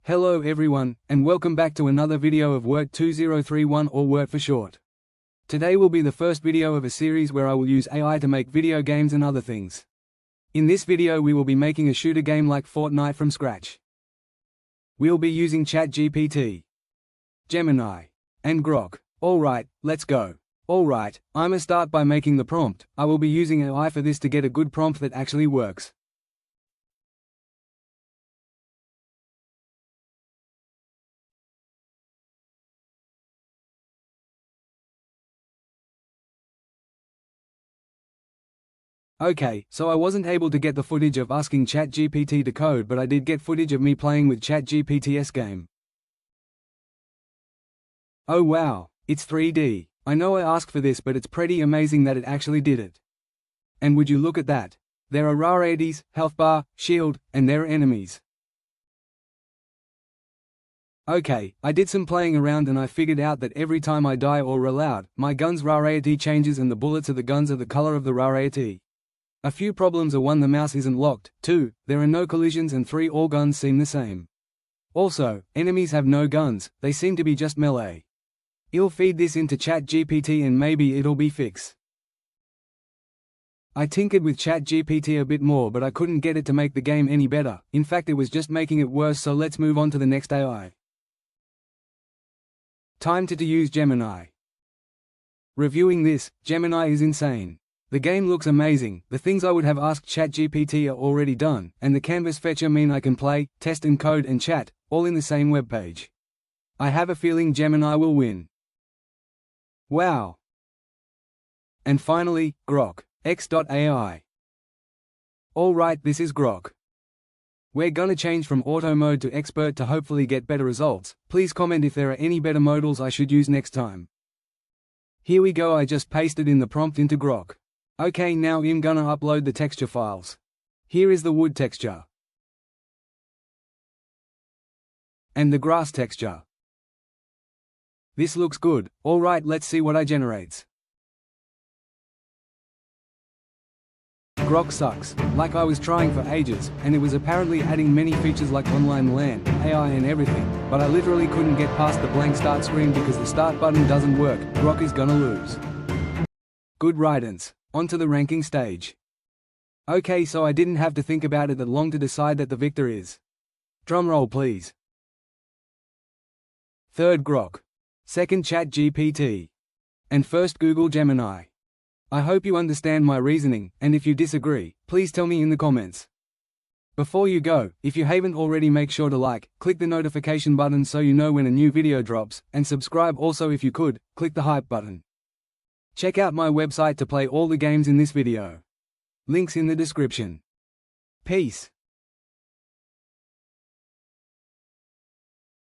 Hello everyone, and welcome back to another video of Word 2031 or Word for short. Today will be the first video of a series where I will use AI to make video games and other things. In this video we will be making a shooter game like Fortnite from scratch. We'll be using ChatGPT, Gemini, and Grok. Alright, let's go. Alright, I'ma start by making the prompt. I will be using AI for this to get a good prompt that actually works. Okay, so I wasn't able to get the footage of asking ChatGPT to code, but I did get footage of me playing with ChatGPT's game. Oh wow, it's 3D. I know I asked for this, but it's pretty amazing that it actually did it. And would you look at that? There are rarities, health bar, shield, and there are enemies. Okay, I did some playing around and I figured out that every time I die or reload, my gun's rarity changes and the bullets of the guns are the color of the rarity. A few problems are: 1. The mouse isn't locked, 2. There are no collisions, and 3. All guns seem the same. Also, enemies have no guns, they seem to be just melee. I'll feed this into ChatGPT and maybe it'll be fixed. I tinkered with ChatGPT a bit more, but I couldn't get it to make the game any better. In fact, it was just making it worse, so let's move on to the next AI. Time to use Gemini. Reviewing this, Gemini is insane. The game looks amazing, the things I would have asked ChatGPT are already done, and the canvas fetcher mean I can play, test and code and chat, all in the same web page. I have a feeling Gemini will win. Wow! And finally, Grok, X.AI. Alright, this is Grok. We're gonna change from auto mode to expert to hopefully get better results. Please comment if there are any better modals I should use next time. Here we go, I just pasted in the prompt into Grok. Okay, now I'm gonna upload the texture files. Here is the wood texture. And the grass texture. This looks good. Alright, let's see what I generates. Grok sucks, like I was trying for ages, and it was apparently adding many features like online LAN, AI and everything, but I literally couldn't get past the blank start screen because the start button doesn't work. Grok is gonna lose. Good riddance. On to the ranking stage. Okay, so I didn't have to think about it that long to decide that the victor is. Drumroll please. Third Grok. Second ChatGPT. And first Google Gemini. I hope you understand my reasoning, and if you disagree, please tell me in the comments. Before you go, if you haven't already, make sure to like, click the notification button so you know when a new video drops, and subscribe also if you could, click the hype button. Check out my website to play all the games in this video. Links in the description. Peace.